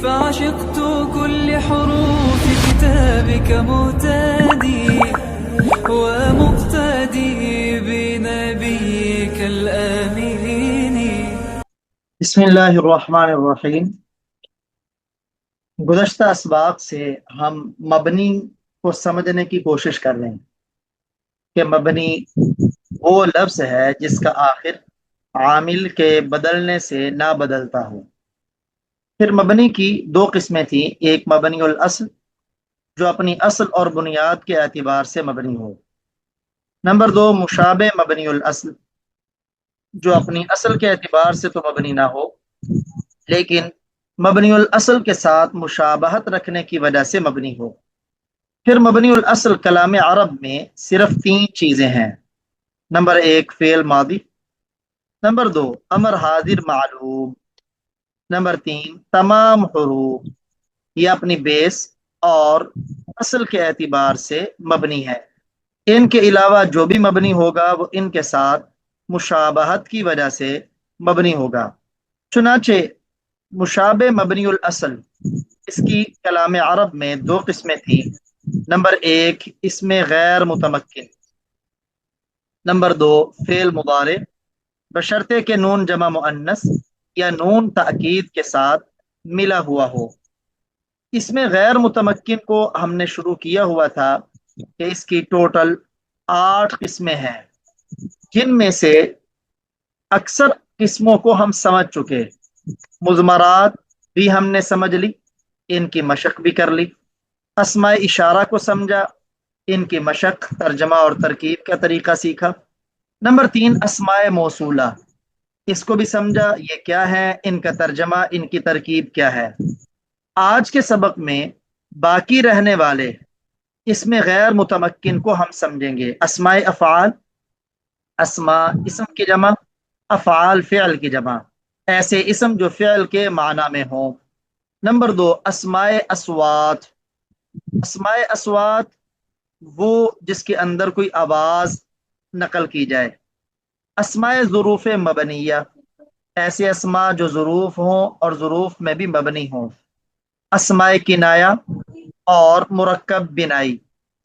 فعشقت كل حروف كتابك مهتدي ومقتدي بنبيك الأمين. بسم اللہ الرحمن الرحیم۔ گزشتہ اسباق سے ہم مبنی کو سمجھنے کی کوشش کر رہے ہیں کہ مبنی وہ لفظ ہے جس کا آخر عامل کے بدلنے سے نہ بدلتا ہو۔ پھر مبنی کی دو قسمیں تھیں، ایک مبنی الاصل جو اپنی اصل اور بنیاد کے اعتبار سے مبنی ہو، نمبر دو مشابہ مبنی الاصل جو اپنی اصل کے اعتبار سے تو مبنی نہ ہو لیکن مبنی الاصل کے ساتھ مشابہت رکھنے کی وجہ سے مبنی ہو۔ پھر مبنی الاصل کلام عرب میں صرف تین چیزیں ہیں، نمبر ایک فعل ماضی، نمبر دو امر حاضر معلوم، نمبر تین تمام حروف۔ یہ اپنی بیس اور اصل کے اعتبار سے مبنی ہے، ان کے علاوہ جو بھی مبنی ہوگا وہ ان کے ساتھ مشابہت کی وجہ سے مبنی ہوگا۔ چنانچہ مشابہ مبنی الاصل اس کی کلام عرب میں دو قسمیں تھیں، نمبر ایک اسم غیر متمکن، نمبر دو فعل مضارع بشرطے کہ نون جمع مؤنث یا نون تاکید کے ساتھ ملا ہوا ہو۔ اس میں غیر متمکن کو ہم نے شروع کیا ہوا تھا کہ اس کی ٹوٹل 8 قسمیں ہیں، جن میں سے اکثر قسموں کو ہم سمجھ چکے۔ مضمرات بھی ہم نے سمجھ لی، ان کی مشق بھی کر لی، اسماء اشارہ کو سمجھا، ان کی مشق، ترجمہ اور ترکیب کا طریقہ سیکھا۔ نمبر 3 اسماء موصولہ، اس کو بھی سمجھا، یہ کیا ہے، ان کا ترجمہ، ان کی ترکیب کیا ہے۔ آج کے سبق میں باقی رہنے والے اس میں غیر متمکن کو ہم سمجھیں گے، اسماء افعال، اسماء اسم کی جمع، افعال فعل کی جمع، ایسے اسم جو فعل کے معنی میں ہوں۔ نمبر 2 اسماء اصوات، اسماء اصوات وہ جس کے اندر کوئی آواز نقل کی جائے۔ اسماء ظروف مبنیہ، ایسے اسماء جو ظروف ہوں اور ظروف میں بھی مبنی ہوں۔ اسماء کنایہ اور مرکب بنائی،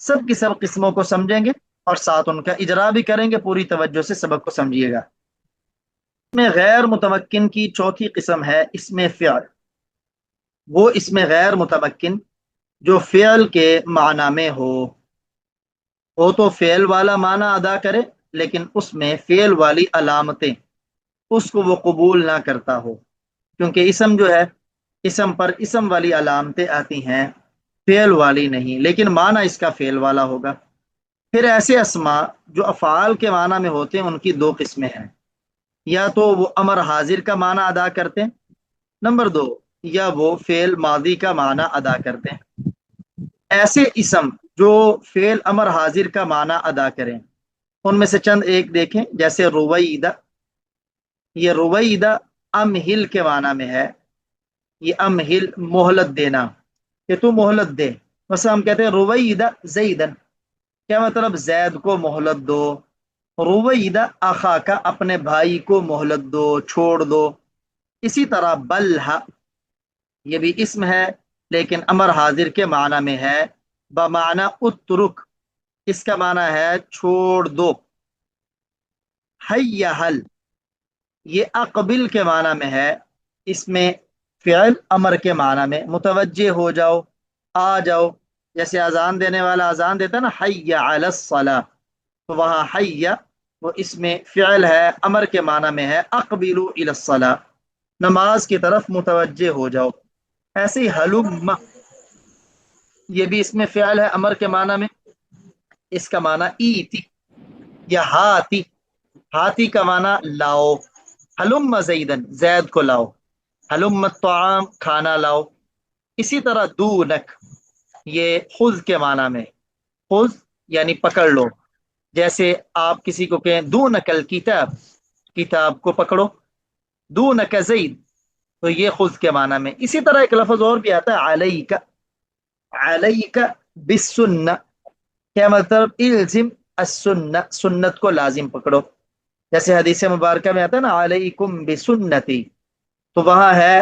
سب کی سب قسموں کو سمجھیں گے اور ساتھ ان کا اجرا بھی کریں گے۔ پوری توجہ سے سبق کو سمجھیے گا۔ اس میں غیر متمکن کی چوتھی قسم ہے اسم فعل، وہ اسم غیر متمکن جو فعل کے معنی میں ہو تو فعل والا معنی ادا کرے لیکن اس میں فعل والی علامتیں اس کو وہ قبول نہ کرتا ہو، کیونکہ اسم جو ہے اسم پر اسم والی علامتیں آتی ہیں، فعل والی نہیں، لیکن معنی اس کا فعل والا ہوگا۔ پھر ایسے اسماء جو افعال کے معنی میں ہوتے ہیں، ان کی دو قسمیں ہیں، یا تو وہ امر حاضر کا معنی ادا کرتے ہیں، نمبر 2 یا وہ فعل ماضی کا معنی ادا کرتے ہیں۔ ایسے اسم جو فعل امر حاضر کا معنی ادا کریں ان میں سے چند ایک دیکھیں، جیسے رویدہ، یہ رویدہ امہل کے معنی میں ہے، یہ امہل مہلت دینا، کہ تو مہلت دے۔ مثلا ہم کہتے ہیں رویدہ زیدن، کیا مطلب زید کو مہلت دو۔ رویدہ اخا کا، اپنے بھائی کو مہلت دو، چھوڑ دو۔ اسی طرح بلہ، یہ بھی اسم ہے لیکن امر حاضر کے معنی میں ہے، بمعنی اترک، اس کا معنی ہے چھوڑ دو۔ حیہل، یہ اقبل کے معنی میں ہے، اس میں فعل امر کے معنی میں، متوجہ ہو جاؤ، آ جاؤ، جیسے اذان دینے والا اذان دیتا ہے نا، حی علی الصلاۃ، تو وہاں حی وہ اس میں فعل ہے، امر کے معنی میں ہے، اقبلوا الی الصلاۃ، نماز کی طرف متوجہ ہو جاؤ۔ ایسے ہی ہلم، یہ بھی اس میں فعل ہے امر کے معنی میں، اس کا معنی ایتی، یا ہاتی، ہاتی کا معنی لاؤ، ہلم زیدن، زید کو لاؤ، ہلم الطعام، کھانا لاؤ۔ اسی طرح دونک، یہ خذ کے معنی میں، خذ یعنی پکڑ لو، جیسے آپ کسی کو کہیں دونک الکتاب، کتاب کو پکڑو، دونک زید، تو یہ خذ کے معنی میں۔ اسی طرح ایک لفظ اور بھی آتا ہے علیک، علیک بالسنہ، کیا مطلب الزم السنہ، سنت کو لازم پکڑو، جیسے حدیث مبارکہ میں آتا ہے نا علیکم بسنتی، تو وہاں ہے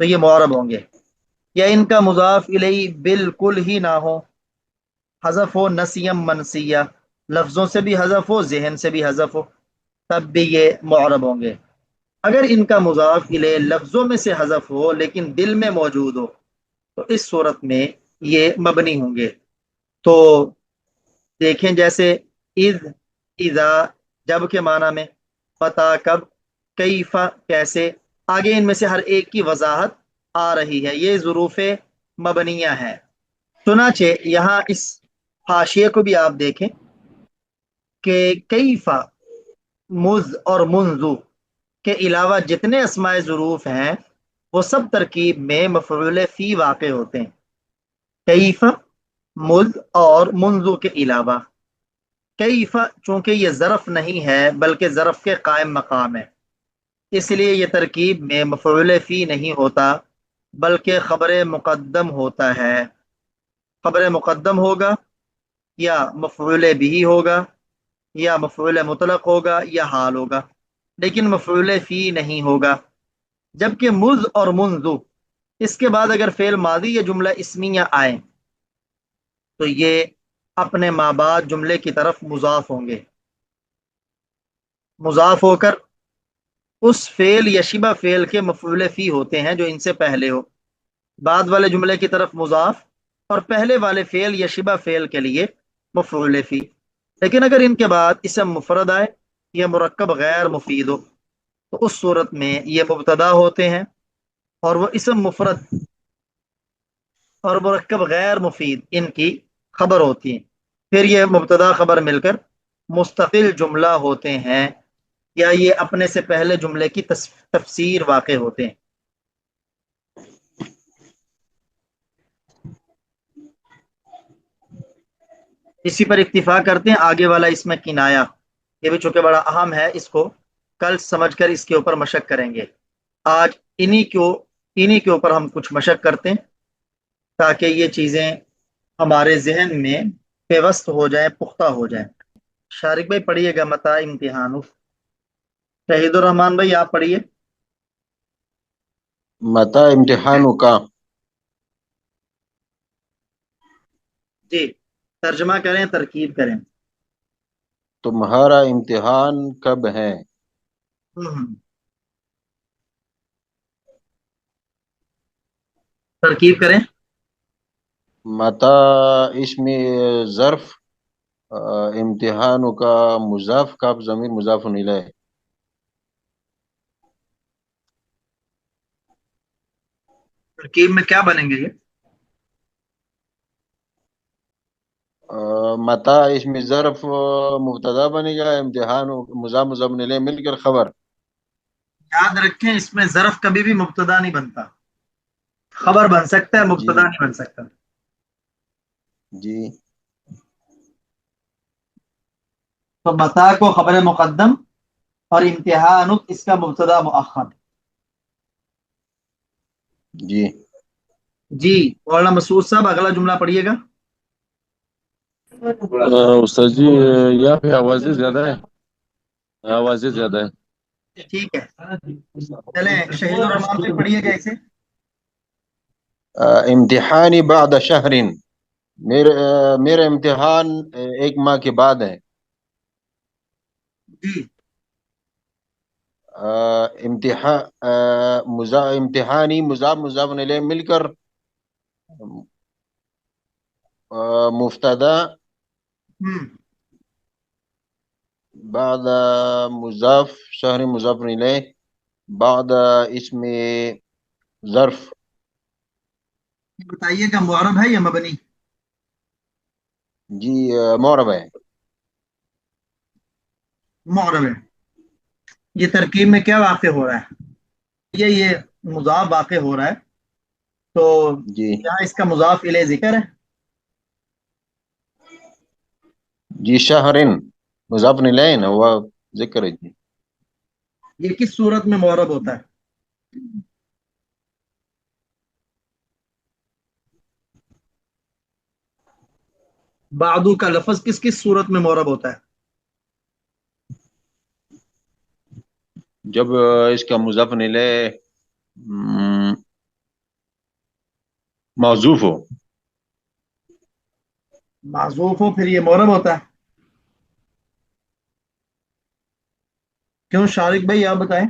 تو یہ معرب ہوں گے، یا ان کا مضاف الیہ بالکل ہی نہ ہو، حذف ہو نسیم منسیہ، لفظوں سے بھی حذف ہو ذہن سے بھی حذف ہو، تب بھی یہ معرب ہوں گے۔ اگر ان کا مضاف الیہ لفظوں میں سے حذف ہو لیکن دل میں موجود ہو تو اس صورت میں یہ مبنی ہوں گے۔ تو دیکھیں جیسے اذ، اذا جب کے معنی میں، پتا کب، کیف کیسے، آگے ان میں سے ہر ایک کی وضاحت آ رہی ہے، یہ ظروف مبنیہ ہے۔ چنانچہ یہاں اس حاشیے کو بھی آپ دیکھیں کہ کیف، مز اور منذ کے علاوہ جتنے اسماء ظروف ہیں وہ سب ترکیب میں مفعول فی واقع ہوتے ہیں، کیف، مذ اور منذ کے علاوہ۔ کیف چونکہ یہ ظرف نہیں ہے بلکہ ظرف کے قائم مقام ہے، اس لیے یہ ترکیب میں مفعول فی نہیں ہوتا بلکہ خبر مقدم ہوتا ہے۔ خبر مقدم ہوگا یا مفعول بھی ہوگا یا مفعول مطلق ہوگا یا حال ہوگا، لیکن مفعول فی نہیں ہوگا۔ جبکہ مذ اور منذ، اس کے بعد اگر فعل ماضی یا جملہ اسمیہ آئے تو یہ اپنے ماں بعد جملے کی طرف مضاف ہوں گے، مضاف ہو کر اس فعل یا شبہ فعل کے مفعول فی ہوتے ہیں جو ان سے پہلے ہو، بعد والے جملے کی طرف مضاف، اور پہلے والے فعل یا شبہ فعل کے لیے مفعول فی۔ لیکن اگر ان کے بعد اسم مفرد آئے یا مرکب غیر مفید ہو تو اس صورت میں یہ مبتدا ہوتے ہیں، اور وہ اسم مفرد اور مرکب غیر مفید ان کی خبر ہوتی ہیں، پھر یہ مبتدا خبر مل کر مستقل جملہ ہوتے ہیں، یا یہ اپنے سے پہلے جملے کی تفسیر واقع ہوتے ہیں۔ اسی پر اکتفا کرتے ہیں، آگے والا اس میں کنایا، یہ بھی چونکہ بڑا اہم ہے، اس کو کل سمجھ کر اس کے اوپر مشق کریں گے۔ آج انہی کے اوپر ہم کچھ مشق کرتے ہیں تاکہ یہ چیزیں ہمارے ذہن میں پیوست ہو جائیں، پختہ ہو جائیں۔ شارق بھائی پڑھیے گا متا امتحان، شہید الرحمان بھائی آپ پڑھیے۔ متا امتحانوں کا، جی ترجمہ کریں، ترکیب کریں۔ تمہارا امتحان کب ہے؟ ترکیب کریں۔ متا اسم ظرف، امتحانوں کا مضاف، کب ضمیر مضاف الیہ۔ ترکیب میں کیا بنیں گے یہ؟ متا اسم ظرف مبتدا بنے گا، امتحان مضاف مضاف الیہ مل کر خبر۔ یاد رکھیں اس میں ظرف کبھی بھی مبتدا نہیں بنتا، خبر بن سکتا ہے، جی مبتدا نہیں بن سکتا۔ جی تو متا کو خبر مقدم اور امتحان اس کا مبتدا مؤخر۔ جی جی مولانا مسعود صاحب اگلا جملہ پڑھیے گا۔ استاد جی یہاں پہ آوازیں زیادہ ہے، آوازیں زیادہ ہے۔ ٹھیک ہے چلیں، شہید الرحمان سے پڑھیے گا اسے۔ امتحانی بعد شہر، میرا امتحان ایک ماہ کے بعد ہے۔ جی امتحانی مضاف مضاف الیہ مل کر مبتدا بعد مضاف شہر مضاف الیہ بعد اسم ظرف۔ بتائیے گا معرب ہے یا مبنی؟ جی معرب ہے۔ معرب ہے۔ یہ ترکیب میں کیا واقع ہو رہا ہے؟ یہ مضاف واقع ہو رہا ہے، تو جی یہاں اس کا مضاف الیہ ذکر ہے۔ جی شہرن مضاف الیہ نا، وہ ذکر ہے جی۔ یہ کس صورت میں معرب ہوتا ہے؟ بعدو کا لفظ کس کس صورت میں معرب ہوتا ہے؟ جب اس کا مضاف الیہ معذوف ہو. معذوف ہو پھر یہ معرب ہوتا ہے. کیوں شارق بھائی آپ بتائیں.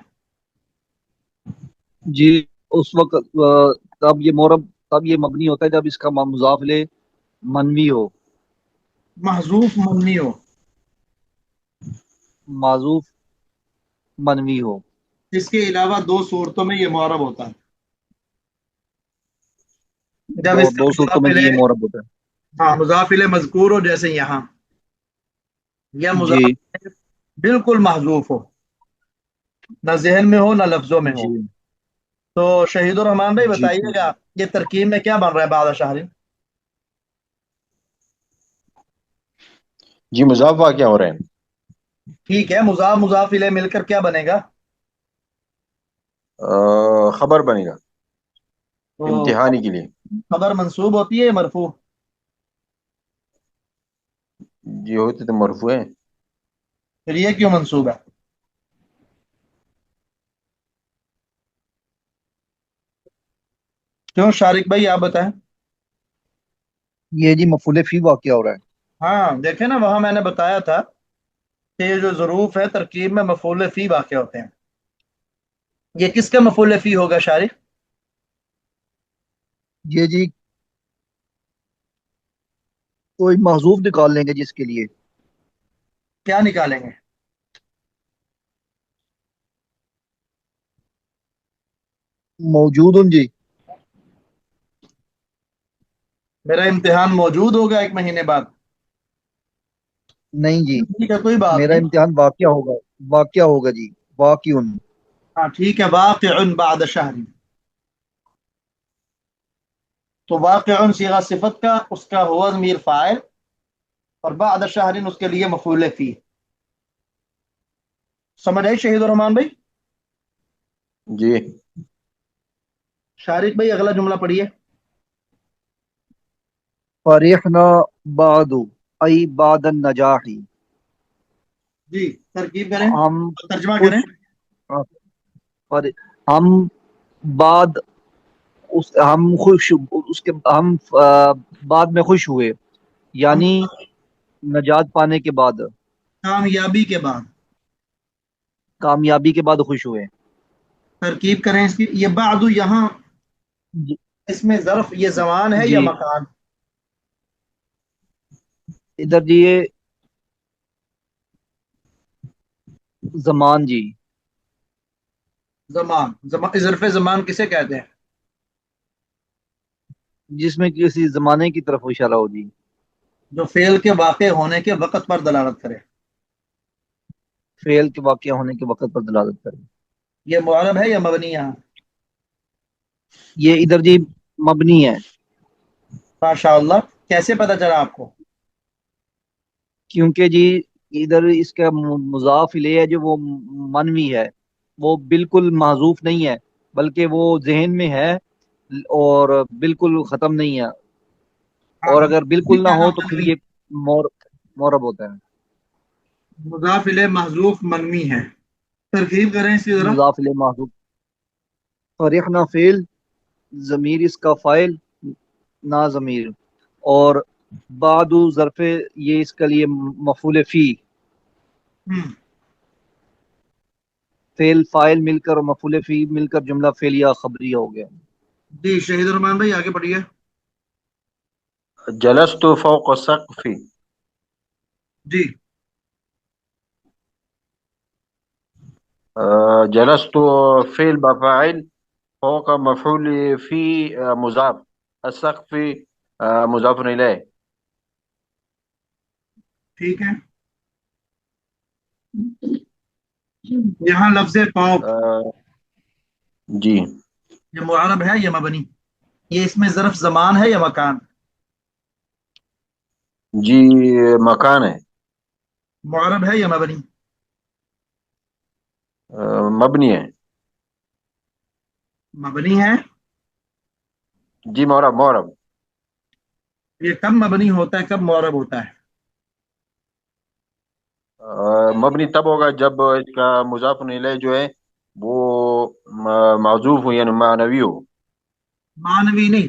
جی اس وقت تب یہ مورب تب یہ مبنی ہوتا ہے جب اس کا مضاف الیہ منوی ہو. محذوف مبنی ہو. معذوف منوی ہو. اس کے علاوہ دو صورتوں میں یہ معرب ہوتا ہے. جب اس کا دو صورتوں مضاف میں جی یہ الیہ، مورب ہوتا ہاں مضاف الیہ مذکور ہو جیسے یہاں، یا ہے. جی مضاف الیہ بالکل محذوف ہو، نہ ذہن میں ہو نہ لفظوں میں ہو. جی تو شہید الرحمان بھائی جی بتائیے گا یہ ترکیب میں کیا بن رہا ہے بعد شہر. جی مضاف واقع ہو رہے ہیں. ٹھیک ہے، مضاف مضاف الیہ مل کر کیا بنے گا؟ خبر بنے گا تو امتحانی کے لیے. خبر منصوب ہوتی ہے یا مرفوع؟ جی ہوتے تو مرفوع ہیں. پھر یہ کیوں منصوب ہے؟ کیوں شارق بھائی آپ بتائیں. یہ جی مفعول فی واقع ہو رہا ہے. ہاں دیکھیں نا، وہاں میں نے بتایا تھا کہ یہ جو ظروف ہے ترکیب میں مفعول فی واقع ہوتے ہیں. یہ کس کا مفعول فی ہوگا شارق؟ یہ جی کوئی محذوف نکال لیں گے جس کے لیے کیا نکالیں گے؟ موجود ہوں جی. میرا امتحان موجود ہوگا ایک مہینے بعد. نہیں جی، ٹھیک ہے کوئی بات میرا نہیں. امتحان واقعہ ہوگا. واقعہ ہوگا جی، واقع. ہاں ٹھیک ہے، واقع بعد شہر. تو واقع صیغہ صفت کا، اس کا ہوا ضمیر فاعل، اور بعد شہر اس کے لیے مفعول فی. سمجھ آئی شہید الرحمان بھائی؟ جی شارق بھائی اگلا جملہ پڑھیے. فرحنا بعد ای بعد النجاح. جی ترکیب کریں، ہم ترجمہ خوش کریں. پر ہم بعد ہم خوش اس کے ہم بعد میں خوش ہوئے، ہم یعنی نجات پانے کے بعد، کامیابی کے بعد. کامیابی کے بعد خوش ہوئے. ترکیب کریں اس کی. یہ بعد یہاں جی اس میں ظرف یہ زمان ہے یا جی، مکان؟ ادھر جی یہ زمان جی. زمان. ظرف زمان کسے کہتے ہیں؟ جس میں کسی زمانے کی طرف اشارہ ہو جی. جو فعل کے واقع ہونے کے وقت پر دلالت کرے. فعل کے واقع ہونے کے وقت پر دلالت کرے. یہ معرب ہے یا مبنی یہاں؟ یہ ادھر جی مبنی ہے. ماشاء اللہ. کیسے پتہ چلا آپ کو؟ کیونکہ جی ادھر اس کا مضاف الیہ ہے جو وہ منوی ہے، وہ بالکل محذوف نہیں ہے، بلکہ وہ ذہن میں ہے اور بالکل ختم نہیں ہے. اور اگر بالکل نہ ہو تو پھر یہ مورب ہوتا ہے. مضاف الیہ محذوف منوی ہے. ترکیب کریں اس کی ذرا. مضاف الیہ محذوف. فرحنا فعل، ضمیر اس کا فاعل نہ ضمیر، اور بعد ظرف یہ اس کے لیے مفعول فی. فعل فاعل مل کر اور مفعول فی مل کر جملہ فعلیہ خبریہ ہو گیا. جی شہید الرحمان بھائی آگے پڑھیے. جلست فوق السقف. جی جلست فعل بفاعل، فوق مفعول فی مضاف، السقف مضاف الیہ. ٹھیک ہے. یہاں لفظ فوق جی یہ معرب ہے یا مبنی؟ یہ اس میں ظرف زمان ہے یا مکان؟ جی مکان ہے. معرب ہے یا مبنی؟ مبنی ہے. مبنی ہے. جی مورب مورب. یہ کب مبنی ہوتا ہے، کب معرب ہوتا ہے؟ مبنی تب ہوگا جب اس کا مضاف الیہ جو ہے وہ معذوف ہو، یعنی معنوی ہو. مانوی نہیں،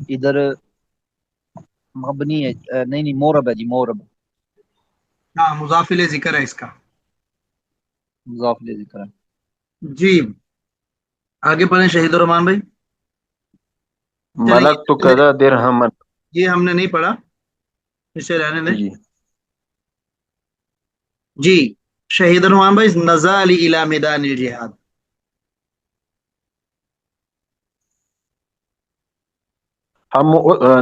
ادھر مبنی ہے، نہیں نہیں مورب ہے جی، مورب ہاں مضاف الیہ ذکر ہے اس کا. مضاف الیہ ذکر ہے. جی آگے پڑھیں شہید الرحمان بھائی. چلیں ملک تو کذا درہم. یہ ہم نے نہیں پڑھا، اسے رہنے دیں. جی جی شہید الرحمان بھائی، نزال الی میدان الجہاد. ہم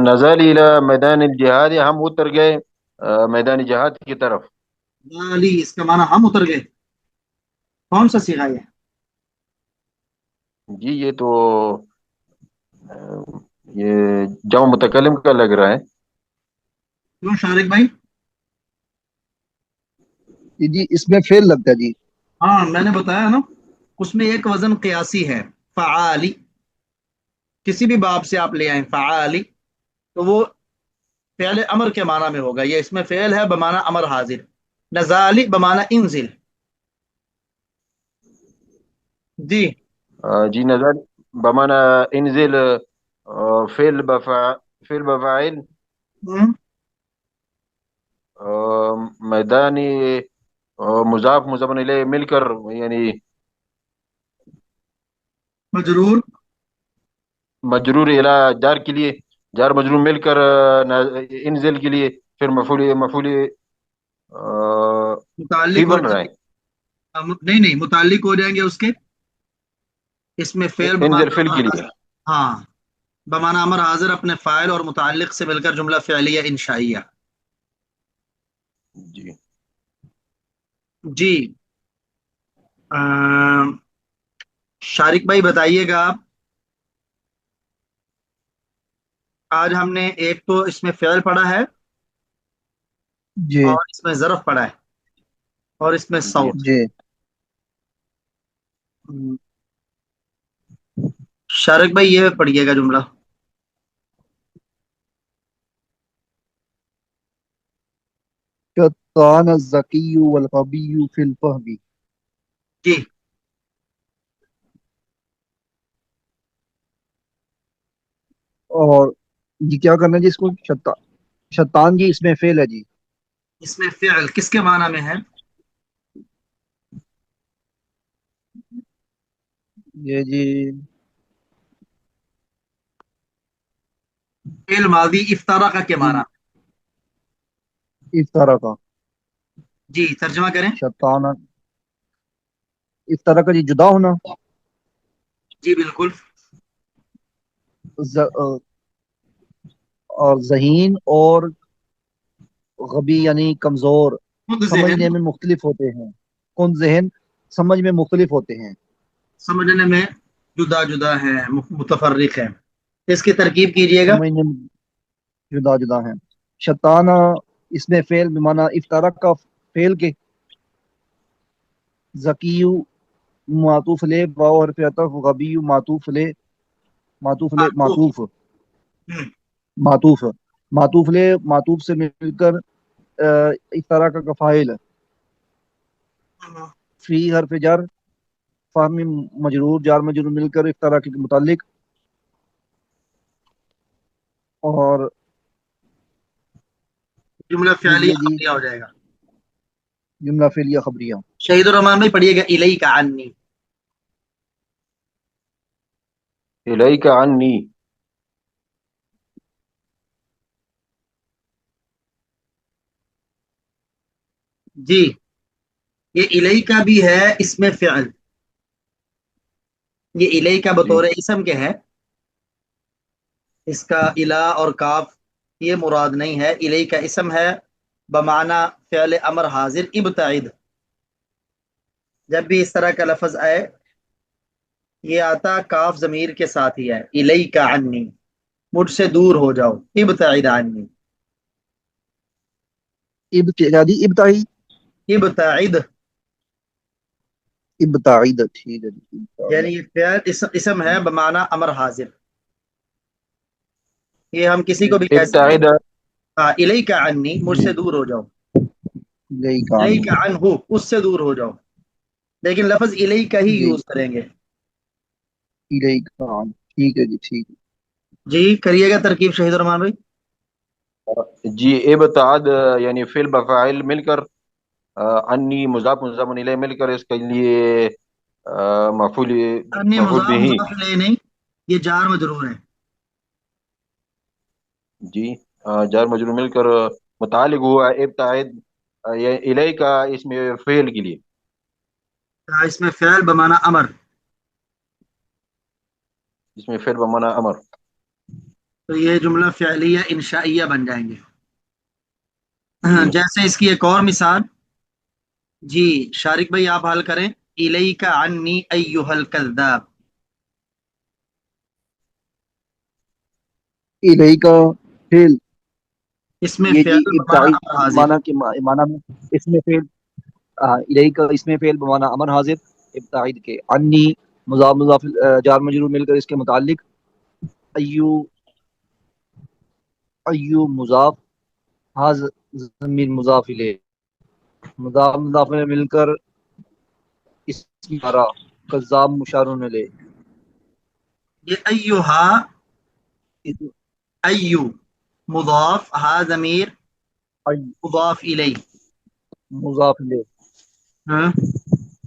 نزل الى میدان الجہاد، ہم اتر گئے میدان جہاد کی طرف. نزالی اس کا معنی ہم اتر گئے. کون سا صیغہ ہے؟ جی یہ تو یہ جمع متکلم کا لگ رہا ہے. کیوں شارق بھائی؟ جی اس میں فعل لگتا ہے جی. ہاں میں نے بتایا نا، اس میں ایک وزن قیاسی ہے، فعالی. کسی بھی باب سے آپ لے آئیں فعالی تو وہ فعل امر کے معنی میں ہوگا. یہ اس میں فعل ہے بمعنی امر حاضر. نزالی بمعنی انزل. جی جی نزل بمعنى انزل، فعل بفاعل، ہم، میدانی مضاف مضاف الیہ مل کر یعنی مجرور. مجرور الی جار کے لیے، جار مجرور مل کر انزل کے لیے پھر مفعول بھی متعلق ہو بن رہا جائیں ہے. گے. نہیں نہیں، متعلق ہو جائیں گے اس کے. اس میں فعل انزل بمعنی فعل امر کے حاضر. لیے. ہاں بمعنی امر حاضر اپنے فاعل اور متعلق سے مل کر جملہ فعلیہ انشائیہ. جی جی شارق بھائی بتائیے گا آپ. آج ہم نے ایک تو اس میں فعل پڑھا ہے، جی اور اس میں ظرف پڑھا ہے، اور اس میں جی صوت. جی. شارق بھائی یہ پڑھیے گا جملہ. شطان الذکی والغبی فی الفہم. جی اور جی کیا کرنا ہے جی اس کو؟ شیطان جی اس میں فعل ہے جی. اس میں فعل کس کے معنی میں ہے؟ یہ جی فعل ماضی افترا کے معنی. اس طرح کا جی ترجمہ کریں. شیطان، اس طرح کا جی جدا ہونا. جی بالکل. اور ذہین اور غبی یعنی کمزور خود ذہن سمجھنے میں مختلف ہوتے ہیں. کن ذہن سمجھ میں مختلف ہوتے ہیں. سمجھنے میں جدا جدا ہے، متفرق ہے. اس کی ترکیب کیجئے گا. سمجھنے میں جدا جدا ہیں. شیطان اس میں فعل بمعنی افتراق کا فعل کے. ذکیو معطوف لے واو حرف عطف، غبی معطوف لے معطوف. معطوف ہم، معطوف معطوف لے معطوف سے مل کر اس طرح کا فاعل. فی حرف جر، فہمی مجرور، جار مجرور مل کر اس طرح کے متعلق. اور جملہ پھر فعلیہ یہ جی خبریہ ہو جائے گا. جملہ فعلیہ خبریہ. شہید الرحمان بھائی پڑھیے گا الیک عنی. الیک عنی. جی یہ الیک بھی ہے اس میں فعل. یہ الیک جی بطور اسم کے ہے. اس کا الا اور کاف یہ مراد نہیں ہے. الیک اسم ہے بمعنی فعل امر حاضر ابتعد. جب بھی اس طرح کا لفظ آئے یہ آتا کاف ضمیر کے ساتھ ہی ہے. الیک عنی، مجھ سے دور ہو جاؤ. ابتعد عنی. ابتدادی ابتدائی ابتعد ابتعید. ٹھیک ہے جی. یعنی یہ فعل اسم ہے بمعنی امر حاضر. یہ ہم کسی کو بھی کہہ سکتے ابتعد. ہیں الیک عنی، مجھ جی سے دور ہو جاؤ. یہی کام الیک عنہ، اس سے دور ہو جاؤ. لیکن لفظ الیک ہی جی یوز کریں گے. یہی کام. ٹھیک ہے جی ٹھیک ہے. جی کریے گا ترکیب شہید الرحمان بھائی. جی ابتعاد یعنی فعل بفاعل مل کر انی مضاف مضاف الیہ مل کر اس کے لیے مفعول انی مفعول مضاف بھی. مضاف الیہ نہیں، یہ جار مجرور ہے. جی جار مجرور مل کر متعلق ہوا ابتعاد الیہ کا اس میں فعل کے لیے. اس میں فعل بمعنی امر، اس میں فعل بمعنی امر. تو یہ جملہ فعلیہ انشائیہ بن جائیں گے. جی جیسے اس کی ایک اور مثال، جی شارق بھائی آپ حل کریں. الیک عنی ایھا الکذاب. الہی کا فعل، اس میں یہ جی فعل بمعنی ابتدائی امر حاضر. معنی کے معنی میں اس میں فعل الہی کا اس میں فعل بمعنی امر حاضر ابتعید کے. انی مضاف مضاف جار مجرور مل کر اس کے متعلق ایو ایو مضاف حاض ضمیر مضاف الیہ مضاف مضاف الیہ مل کر اس کی مارا کذاب مشار الیہ. یہ ایھا ایو مضاف ہا ضمیر مضاف الیہ. مضاف الیہ ہاں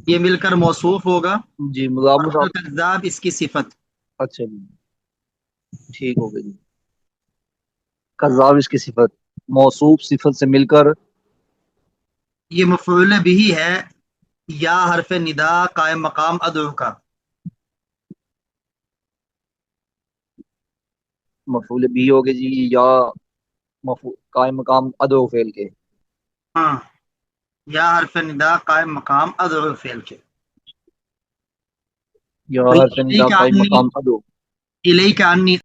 یہ مل کر موصوف ہوگا جی مضاف اور مضاف. الکذاب اس کی صفت. اچھا جی ٹھیک ہو گئی جی. کذاب اس کی صفت، موصوف صفت سے مل کر یہ مفعول بھی ہے یا حرف ندا قائم مقام ادعو کا. مفعول بھی ہوگے جی یا قائم مقام ادو فعل کے. ہاں یا حرف ندا قائم مقام ادعو فعل کے. یا تو حرف ندا قائم مقام ادو. الیک عنی